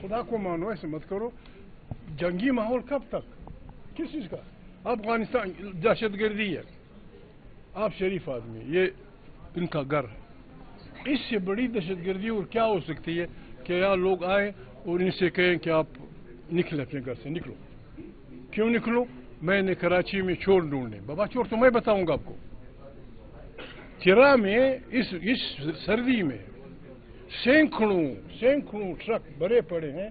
خدا کو مانو، ایسے مت کرو. جنگی ماحول کب تک؟ کس چیز کا؟ افغانستان دہشت گردی ہے. آپ شریف آدمی، یہ ان کا گھر ہے. اس سے بڑی دہشت گردی اور کیا ہو سکتی ہے کہ یہاں لوگ آئے اور ان سے کہیں کہ آپ نکلیں اپنے گھر سے. نکلو. کیوں نکلو؟ میں نے کراچی میں چور ڈھونڈے. بابا چور تو میں بتاؤں گا آپ کو. چرا میں اس سردی میں سینکڑوں ٹرک بھرے پڑے ہیں.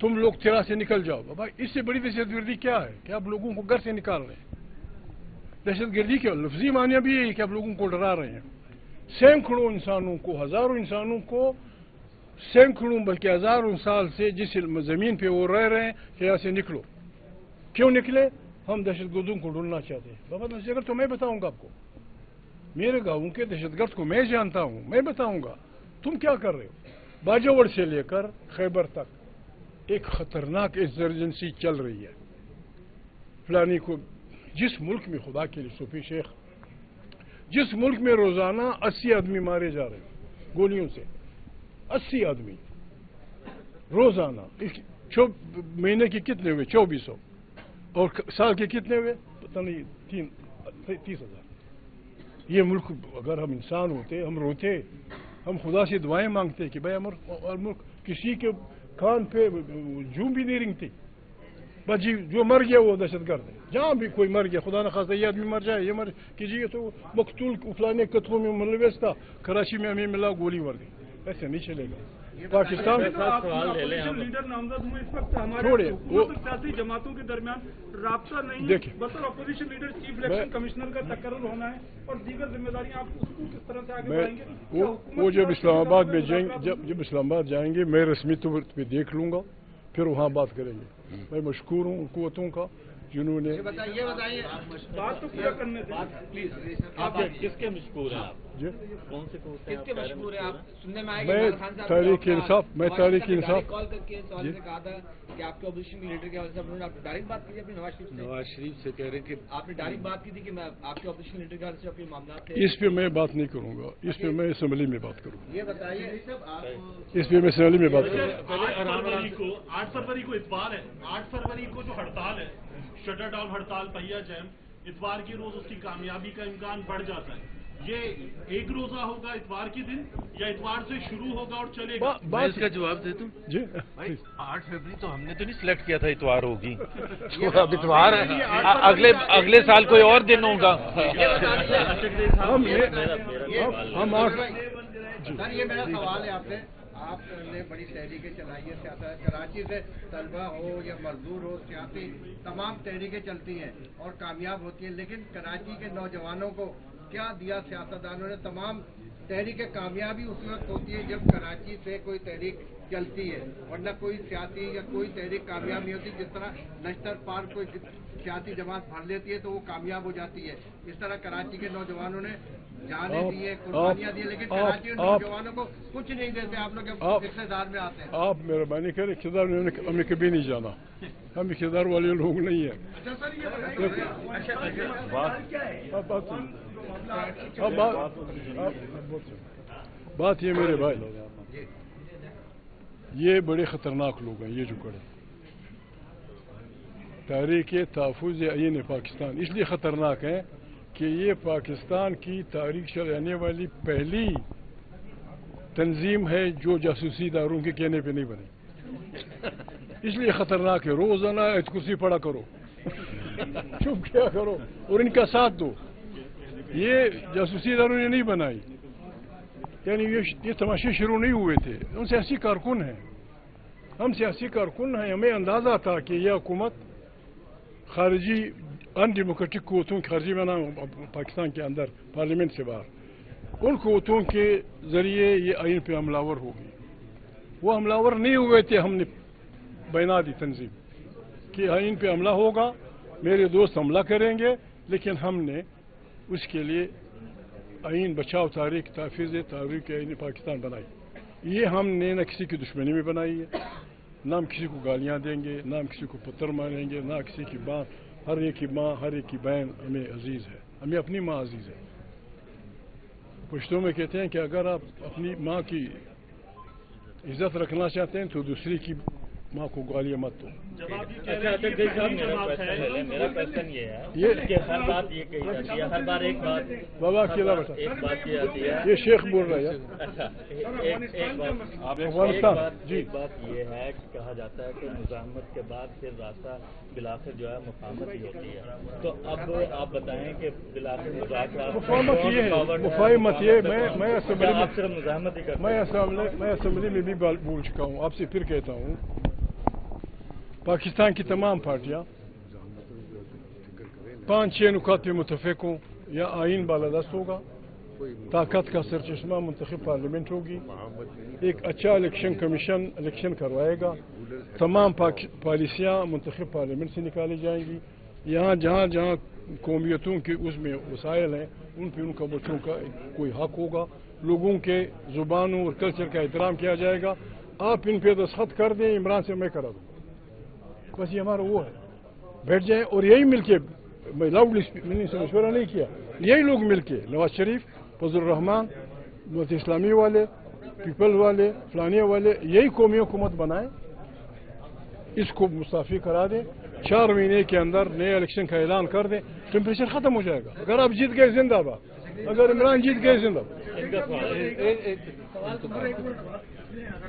تم لوگ چرا سے نکل جاؤ. بابا اس سے بڑی دہشت گردی کیا ہے کہ آپ لوگوں کو گھر سے نکال رہے ہیں؟ دہشت گردی کے لفظی معنی بھی یہی کہ آپ لوگوں کو ڈرا رہے ہیں. سینکڑوں انسانوں کو، ہزاروں انسانوں کو، سینکڑوں بلکہ ہزاروں سال سے جس زمین پہ وہ رہ رہے ہیں کہ یہاں سے نکلو. کیوں نکلے؟ ہم دہشت گردوں کو ڈھونڈنا چاہتے ہیں. بابا دہشت گرد تو میں بتاؤں گا آپ کو. میرے گاؤں کے دہشت گرد کو میں جانتا ہوں، میں بتاؤں گا. تم کیا کر رہے ہو؟ باجوڑ سے لے کر خیبر تک ایک خطرناک انسرجنسی چل رہی ہے. فلانی کو جس ملک میں، خدا کے لیے صوفی شیخ، جس ملک میں روزانہ 80 آدمی مارے جا رہے ہیں گولیوں سے، 80 آدمی روزانہ. مہینے کے کتنے ہوئے؟ 2400. اور سال کے کتنے ہوئے؟ پتہ نہیں، 30,000. یہ ملک اگر ہم انسان ہوتے ہم روتے، ہم خدا سے دعائیں مانگتے کہ بھائی ملک کسی کے کان پہ جوں بھی نہیں رنگتی. بس جی جو مر گیا وہ دہشت گرد ہے. جہاں بھی کوئی مر گیا، خدا نخواستہ یہ آدمی مر جائے، یہ مر کیجیے تو مقتول فلانے قتلوں میں ملوث تھا، کراچی میں ہمیں ملا گولی مار دی. ایسے نہیں چلے گا. پاکستان لیڈر نامزد ہوئے اس وقت ہمارے سیاسی جماعتوں کے درمیان رابطہ نہیں. بطور opposition leader chief election commissioner کا تقرر ہونا ہے اور دیگر ذمہ داریاں آپ اس کو کس طرح سے آگے بڑھائیں گے؟ وہ جب اسلام آباد میں جائیں گے، جب اسلام آباد جائیں گے میں رسمی طور پہ دیکھ لوں گا، پھر وہاں بات کریں گے. میں مشکور ہوں قوتوں کا جنہوں نے بات تو پورا کرنے دیں. آپ کس کے مشکور ہیں؟ جی کون سے کس کے مشکور ہیں آپ؟ سننے میں آئے میں تحریک انصاف، میں تحریک انصاف. کال کر کے سوال نے کہا تھا کہ آپ کے اپوزیشن لیڈر کے حوالے سے انہوں نے آپ ڈائریکٹ بات کی اپنی نواز شریف سے کہہ رہے ہیں کہ آپ نے ڈائریکٹ بات کی تھی کہ میں آپ کے اپوزیشن لیڈر کے حوالے سے اپنے معاملات تھے. اس پہ میں بات نہیں کروں گا، اس پہ میں اسمبلی میں بات کروں گا. یہ بتائیے اس پہ میں اسمبلی میں بات کروں گا. 8 فروری کو اتوار ہے. 8 فروری کو جو ہڑتال ہے، شٹر ڈاؤن ہڑتال پہیا جیم، اتوار کی روز اس کی کامیابی کا امکان بڑھ جاتا ہے. یہ ایک روزہ ہوگا اتوار کے دن یا اتوار سے شروع ہوگا اور چلے گا؟ میں اس کا جواب دے دوں. جی 8 فروری تو ہم نے تو نہیں سلیکٹ کیا تھا اتوار ہوگی. اب اتوار ہے، اگلے سال کوئی اور دن ہوگا. سر یہ میرا سوال ہے آپ سے. آپ نے بڑی تحریکیں چلائی ہے سیاست، کراچی سے طلبہ ہو یا مزدور ہو، سیاسی تمام تحریکیں چلتی ہیں اور کامیاب ہوتی ہیں، لیکن کراچی کے نوجوانوں کو کیا دیا سیاستدانوں نے؟ تمام تحریکیں کامیابی اس وقت ہوتی ہے جب کراچی سے کوئی تحریک چلتی ہے، ورنہ کوئی سیاسی یا کوئی تحریک کامیاب نہیں ہوتی. جس طرح نشتر پارک کوئی سیاسی جماعت بھر لیتی ہے تو وہ کامیاب ہو جاتی ہے، اس طرح کراچی کے نوجوانوں نے جانے دیے، قربانیاں دی، لیکن کراچی کے نوجوانوں کو کچھ نہیں دیتے. آپ لوگ جب اقتدار میں آتے ہیں آپ مہربانی کریں، اقتدار میں ہمیں کبھی نہیں جانا. ہم اقتدار والے لوگ نہیں ہیں. بات یہ میرے بھائی، یہ بڑے خطرناک لوگ ہیں یہ جو کڑے. تحریک تحفظ عین پاکستان اس لیے خطرناک ہیں کہ یہ پاکستان کی تاریخ چلانے والی پہلی تنظیم ہے جو جاسوسی اداروں کے کہنے پہ نہیں بنی. اس لیے خطرناک ہے. روزانہ ایت کرسی پڑھا کرو، چپ کیا کرو اور ان کا ساتھ دو. یہ جاسوسی اداروں نے نہیں بنائی، یعنی یہ تماشے شروع نہیں ہوئے تھے. ہم سیاسی کارکن ہیں، ہم سیاسی کارکن ہیں. ہمیں اندازہ تھا کہ یہ حکومت خارجی ان ڈیموکریٹک قوتوں، خارجی بنا پاکستان کے اندر پارلیمنٹ سے باہر، ان قوتوں کے ذریعے یہ آئین پہ حملہ ہوگی. وہ حملہ نہیں ہوئے تھے. ہم نے بنا دی تنظیم کہ آئین پہ حملہ ہوگا، میرے دوست حملہ کریں گے، لیکن ہم نے اس کے لیے آئین بچاؤ تحریک تحفظ تحریک آئین پاکستان بنائی. یہ ہم نے نہ کسی کی دشمنی میں بنائی ہے، نہ ہم کسی کو گالیاں دیں گے، نہ ہم کسی کو پتھر ماریں گے، نہ کسی کی ماں. ہر ایک کی ماں، ہر ایک کی بہن ہمیں عزیز ہے، ہمیں اپنی ماں عزیز ہے. پشتوں میں کہتے ہیں کہ اگر آپ اپنی ماں کی عزت رکھنا چاہتے ہیں تو دوسری کی ماں کو گالیاں مت دو. جب آپ یہ کہہ رہے ہیں کہ یہ پہلی جماعت ہے، میرا کوشچن یہ ہے کہ ہر بات یہ کہی جاتی ہے، ہر بار ایک بات بابا اکیلا بیٹا ایک بات یہ آتی ہے. یہ شیخ بول رہا ہے. اچھا ایک بات افغانستان جی ایک بات یہ ہے کہ کہا جاتا ہے کہ مزاحمت کے بعد پھر راستہ بالآخر جو ہے مفاہمت ہی ہوتی ہے. تو اب آپ بتائیں کہ بالآخر مفاہمت یہ ہے. مفاہمت یہ میں اسمبلی آپ صرف مزاحمت ہی کرتے ہیں. میں اسمبلی میں بھی بول چکا ہوں، آپ سے پھر کہتا ہوں، پاکستان کی تمام پارٹیاں 5-6 نکات پہ متفق ہوں. یا آئین بالادست ہوگا، طاقت کا سرچشمہ منتخب پارلیمنٹ ہوگی، ایک اچھا الیکشن کمیشن الیکشن کروائے گا، تمام پالیسیاں منتخب پارلیمنٹ سے نکالی جائیں گی. یہاں جہاں قومیتوں کے اس میں وسائل ہیں ان پہ ان کا بچوں کا کوئی حق ہوگا. لوگوں کے زبانوں اور کلچر کا احترام کیا جائے گا. آپ ان پہ دستخط کر دیں، عمران سے میں کرا دوں، بس یہ ہمارا وہ ہے. بیٹھ جائیں اور یہی مل کے، میں لاؤڈلی میں نے مشورہ نہیں کیا، یہی لوگ مل کے نواز شریف، فضل الرحمان، جماعت اسلامی والے، پیپل والے، فلانیہ والے، یہی قومی حکومت بنائیں، اس کو مستعفی کرا دیں. 4 مہینے کے اندر نئے الیکشن کا اعلان کر دیں، ٹیمپریچر ختم ہو جائے گا. اگر آپ جیت گئے زندہ باد، اگر عمران جیت گئے زندہ باد.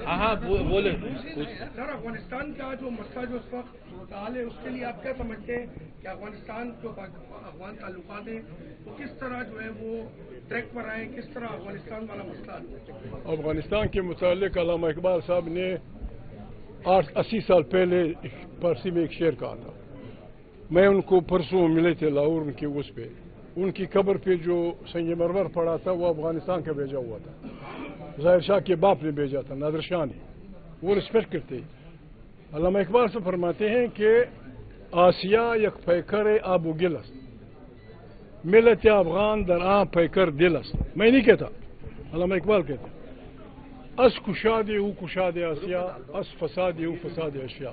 ہاں بولے. سر افغانستان کا جو مسئلہ جو اس وقت صورتحال ہے اس کے لیے آپ کیا سمجھتے ہیں کہ افغانستان جو افغان تعلقات ہیں وہ کس طرح جو ہے وہ ٹریک پر آئیں، کس طرح افغانستان والا مسئلہ ہے؟ افغانستان کے متعلق علامہ اقبال صاحب نے 80 سال پہلے فارسی میں ایک شعر کہا تھا. میں ان کو پرسوں ملے تھے لاہور ان کے اس پہ، ان کی قبر پہ جو سنگ مرمر پڑا تھا وہ افغانستان کا بھیجا ہوا تھا. ظاہر شاہ کے باپ نے بھیجا تھا، نادر شاہ نے. وہ رسپیکٹ کرتے. علامہ اقبال سے فرماتے ہیں کہ آسیا یک پیکر آب و گل است، ملت افغان در آن پیکر دل است. میں نہیں کہتا، علامہ اقبال کہتے ہیں. اس کشاد او کشاد آسیا، اس فساد او فساد اشیا.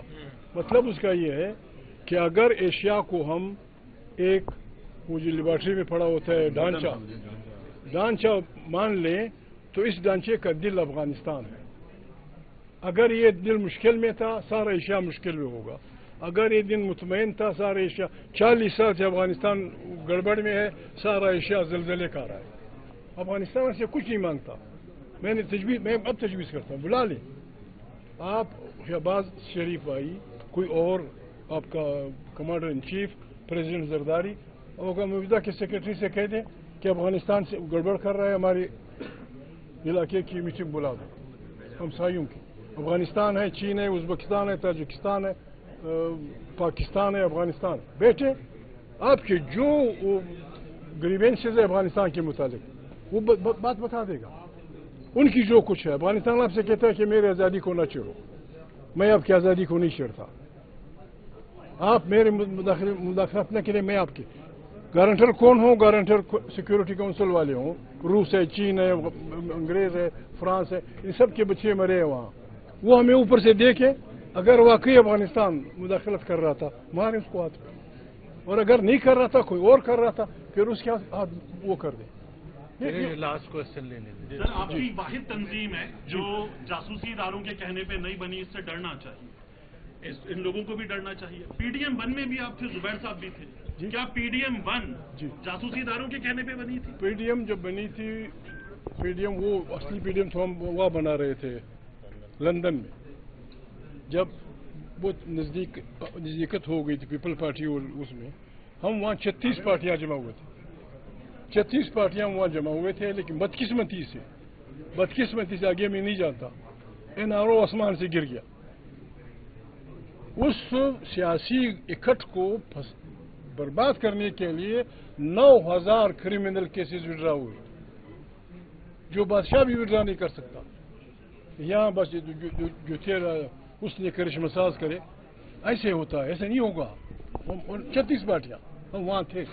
مطلب اس کا یہ ہے کہ اگر ایشیا کو ہم ایک وہ جو لیبارٹری میں پڑا ہوتا ہے ڈھانچہ مان لیں تو اس ڈھانچے کا دل افغانستان ہے. اگر یہ دل مشکل میں تھا سارا ایشیا مشکل میں ہوگا. اگر یہ دن مطمئن تھا سارا ایشیا، 40 سال سے افغانستان گڑبڑ میں ہے، سارا ایشیا زلزلے کا رہا ہے. افغانستان سے کچھ نہیں مانگتا. میں اب تجویز کرتا ہوں، بلا لیں آپ شہباز شریف بھائی، کوئی اور آپ کا commander in chief, president Zardari, اور مبیدہ کے سیکرٹری سے کہہ دیں کہ افغانستان سے گڑبڑ کر رہا ہے، ہمارے علاقے کی میٹنگ بلا دو ہمسایوں کی. افغانستان ہے، چین ہے، ازبکستان ہے، تاجکستان ہے، پاکستان ہے، افغانستان. بیٹھے آپ کے جو گریوینسز ہے افغانستان کے متعلق وہ بات بتا دے گا. ان کی جو کچھ ہے، افغانستان آپ سے کہتا ہے کہ میرے آزادی کو نہ چھیڑو، میں آپ کی آزادی کو نہیں چھیڑتا. آپ میرے مداخلت نہ کریں، میں آپ کی گارنٹر کون ہوں؟ گارنٹر سیکورٹی کونسل والے ہوں، روس ہے، چین ہے، انگریز ہے، فرانس ہے، ان سب کے بچے مرے ہیں وہاں. وہ ہمیں اوپر سے دیکھیں، اگر واقعی افغانستان مداخلت کر رہا تھا مارے اس کو ہاتھ پہ، اور اگر نہیں کر رہا تھا کوئی اور کر رہا تھا پھر اس کے ہاتھ وہ کر دیں. لاسٹ کوشچن لینے دیں. سر آپ کی واحد تنظیم ہے جو جاسوسی اداروں کے کہنے پہ نہیں بنی، اس سے ڈرنا چاہیے، ان لوگوں کو بھی ڈرنا چاہیے. PDM-1 میں بھی آپ تھے، زبیر صاحب بھی تھے. کیا PDM-1 جاسوسی اداروں کے کہنے پہ بنی تھی؟ PDM جب بنی تھی، PDM وہ اصلی PDM تو ہم وہاں بنا رہے تھے لندن میں. جب بہت نزدیکت ہو گئی تھی پیپل پارٹی اور اس میں، ہم وہاں 36 پارٹیاں جمع ہوئے تھے. 36 پارٹیاں وہاں جمع ہوئے تھے، لیکن بدقسمتی سے آگے میں نہیں جانتا، NRO آسمان سے گر گیا. اس سیاسی اکٹھ کو برباد کرنے کے لیے 9000 کریمنل کیسز وڈرا ہوئے، جو بادشاہ بھی وڈرا نہیں کر سکتا. یہاں بس جو تیرا اس نے کرشمہ ساز کرے، ایسے ہوتا ہے، ایسے نہیں ہوگا. 36 پارٹیاں ہم وہاں تھے.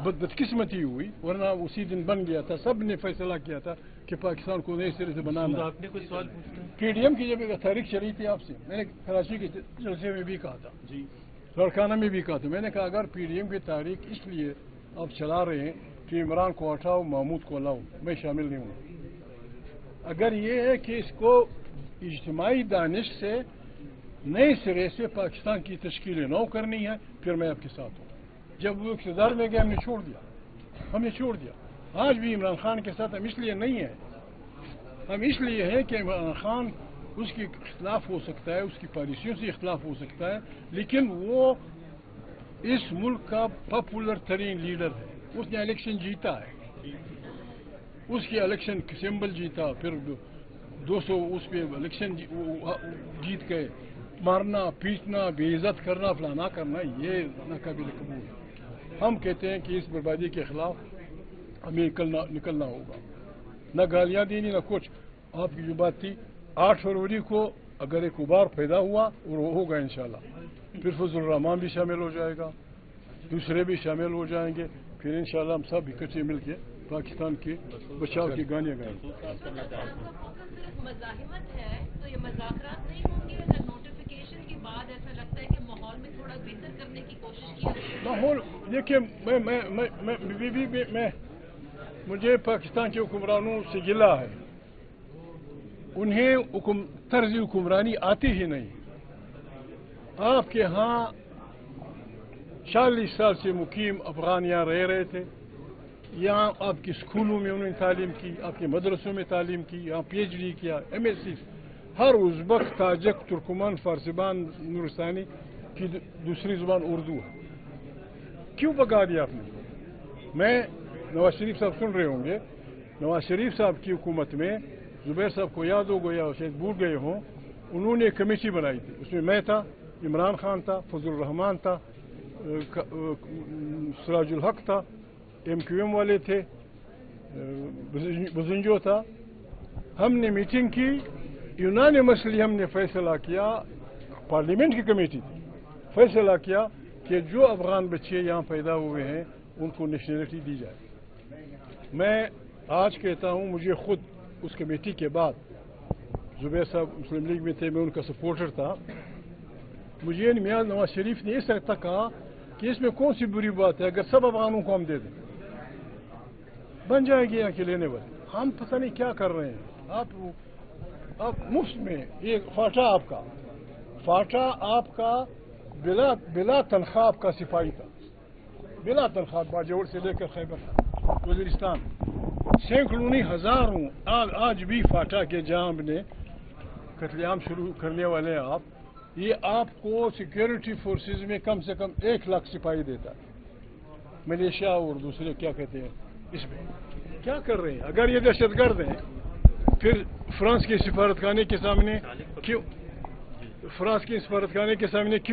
بدقسمتی ہوئی، ورنہ اسی دن بن گیا تھا. سب نے فیصلہ کیا تھا کہ پاکستان کو نئے سرے سے بنانا. آپ نے کوئی سوال پوچھا؟ PDM کی جب ایک تاریخ چلی تھی آپ سے، میں نے کراچی کے جلسے میں بھی کہا تھا، لڑکانہ میں بھی کہا تھا. میں نے کہا اگر PDM کی تاریخ اس لیے آپ چلا رہے ہیں کہ عمران کو ہٹاؤ، محمود کو لاؤ، میں شامل نہیں ہوں. اگر یہ ہے کہ اس کو اجتماعی دانش سے نئے سرے سے پاکستان کی تشکیل نو کرنی ہے، پھر میں آپ کے ساتھ ہوں. جب وہ اقتدار میں گیا ہم نے چھوڑ دیا. آج بھی عمران خان کے ساتھ ہم اس لیے نہیں ہیں، ہم اس لیے ہیں کہ عمران خان اس کے اختلاف ہو سکتا ہے، اس کی پالیسیوں سے اختلاف ہو سکتا ہے، لیکن وہ اس ملک کا پاپولر ترین لیڈر ہے. اس نے الیکشن جیتا ہے، اس کی الیکشن سمبل جیتا، پھر 200 اس پہ الیکشن جیت گئے. مارنا پیٹنا بے عزت کرنا فلانا کرنا یہ ناقابل قبول ہے. ہم کہتے ہیں کہ اس بربادی کے خلاف ہمیں نکلنا ہوگا، نہ گالیاں دینی نہ کچھ. آپ کی جو بات تھی 8 فروری کو اگر ایک غبار پیدا ہوا اور وہ ہوگا انشاءاللہ، پھر فضل الرحمان بھی شامل ہو جائے گا، دوسرے بھی شامل ہو جائیں گے، پھر انشاءاللہ ہم سب اکٹھے مل کے پاکستان کے بچاؤ کی گانے گائیں گے. مزاحمت ہے تو یہ مذاکرات نہیں ہوں گے؟ نوٹیفیکیشن کے بعد ایسا لگتا ہے کہ ماحول میں تھوڑا بہتر کرنے کی کوشش کی ہے. ماحول دیکھیے، مجھے پاکستان کے حکمرانوں سے گلہ ہے، انہیں طرز حکمرانی آتی ہی نہیں. آپ کے ہاں 40 سال سے مقیم افغان یہاں رہے تھے، یہاں آپ کے اسکولوں میں انہوں نے تعلیم کی، آپ کے مدرسوں میں تعلیم کی، یہاں PhD کیا، MSc. ہر ازبک، تاجک، ترکمان، فارسیبان، نورستانی کی دوسری زبان اردو ہے. کیوں بگا دیا آپ نے؟ میں نواز شریف صاحب سن رہے ہوں گے، نواز شریف صاحب کی حکومت میں زبیر صاحب کو یاد ہو گیا، شاید بھول گئے ہوں، انہوں نے ایک کمیٹی بنائی تھی. اس میں میں تھا، عمران خان تھا، فضل الرحمان تھا، سراج الحق تھا، MQM والے تھے، بزنجو تھا. ہم نے میٹنگ کی، یونانیمسلی ہم نے فیصلہ کیا، پارلیمنٹ کی کمیٹی تھی، فیصلہ کیا کہ جو افغان بچے یہاں پیدا ہوئے ہیں ان کو نیشنلٹی دی جائے. میں آج کہتا ہوں، مجھے خود اس کمیٹی کے بعد، زبیر صاحب مسلم لیگ میں تھے، میں ان کا سپورٹر تھا، مجھے میاں نواز شریف نے اس طرح تک کہا کہ اس میں کون سی بری بات ہے اگر سب افغانوں کو ہم دے دیں، بن جائے گی یہاں کے لینے والے. ہم پتہ نہیں کیا کر رہے ہیں. آپ مفت میں یہ فاٹا آپ کا بلا تنخواہ آپ کا سپاہی تھا، بلا تنخواہ، باجوڑ سے لے کر خیبر وزیرستان، سینکڑوں نہیں ہزاروں. آج بھی فاٹا کے جہاں نے قتل عام شروع کرنے والے ہیں آپ، یہ آپ کو سیکیورٹی فورسز میں کم سے کم 1 لاکھ سپاہی دیتا ہے، ملیشیا اور دوسرے کیا کہتے ہیں. اس میں کیا کر رہے ہیں؟ اگر یہ دہشت گرد ہیں، پھر فرانس کے سفارتخانے کے سامنے کیوں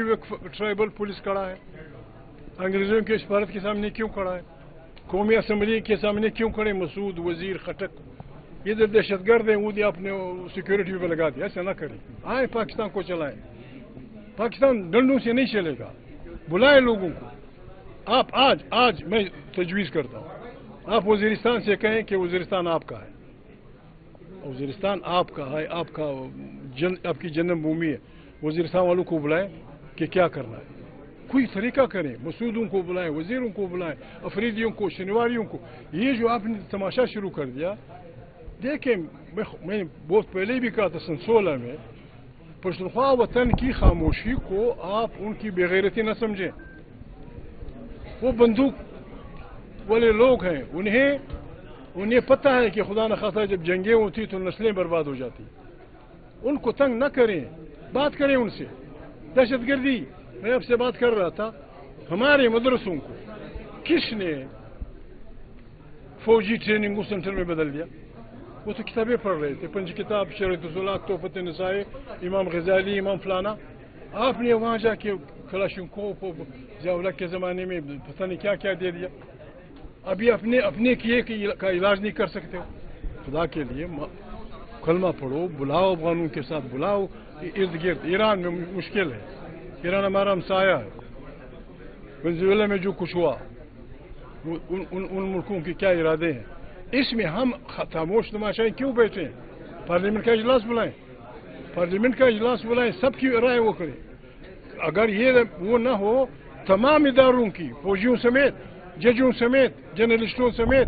ایک ٹرائبل پولیس کھڑا ہے؟ انگریزوں کے سفارت کے سامنے کیوں کھڑا ہے؟ قومی اسمبلی کے سامنے کیوں کھڑے؟ مسعود، وزیر، خٹک، یہ جو دہشت گرد ہیں وہ اپنے سیکیورٹی پہ لگا دیا. ایسا نہ کریں، آئے پاکستان کو چلائیں. پاکستان ڈنڈوں سے نہیں چلے گا، بلائیں لوگوں کو. آپ آج میں تجویز کرتا ہوں، آپ وزیرستان سے کہیں کہ وزیرستان آپ کا ہے، وزیرستان آپ کا ہے، آپ کی جنم بھومی ہے. وزیرستان والوں کو بلائیں کہ کیا کرنا ہے، کوئی طریقہ کریں. مسعودوں کو بلائیں، وزیروں کو بلائیں، افریدیوں کو، شنواریوں کو. یہ جو آپ نے تماشا شروع کر دیا، دیکھیں میں بہت پہلے بھی کہا تھا 16 میں، پشتونخوا وطن کی خاموشی کو آپ ان کی بےغیرتی نہ سمجھیں. وہ بندوق والے لوگ ہیں، انہیں پتہ ہے کہ خدا نخواستہ جب جنگیں ہوتی تو نسلیں برباد ہو جاتی. ان کو تنگ نہ کریں، بات کریں ان سے. دہشت گردی، میں آپ سے بات کر رہا تھا، ہمارے مدرسوں کو کس نے فوجی ٹریننگ سینٹر میں بدل دیا؟ وہ تو کتابیں پڑھ رہے تھے، 5 کتاب، شریعت الاصول، تحفۃ النساء، امام غزالی، امام فلانا. آپ نے وہاں جا کے کلاشنکوف ضیاء کے زمانے میں پتہ نہیں کیا کیا دے دیا. ابھی اپنے کیے کا علاج نہیں کر سکتے ہو. خدا کے لیے کلمہ پڑھو، بلاؤ افغانوں کے ساتھ، بلاؤ ارد گرد. ایران میں مشکل ہے، ایران ہمارا ہمسایہ ہے. وینزویلا میں جو کچھ ہوا، ان ملکوں کے کیا ارادے ہیں. اس میں ہم خاموش تماشائیں کیوں بیٹھے ہیں؟ پارلیمنٹ کا اجلاس بلائیں، سب کی رائے وہ کریں. اگر یہ وہ نہ ہو، تمام اداروں کی، فوجیوں سمیت، ججوں سمیت، جرنلسٹوں سمیت،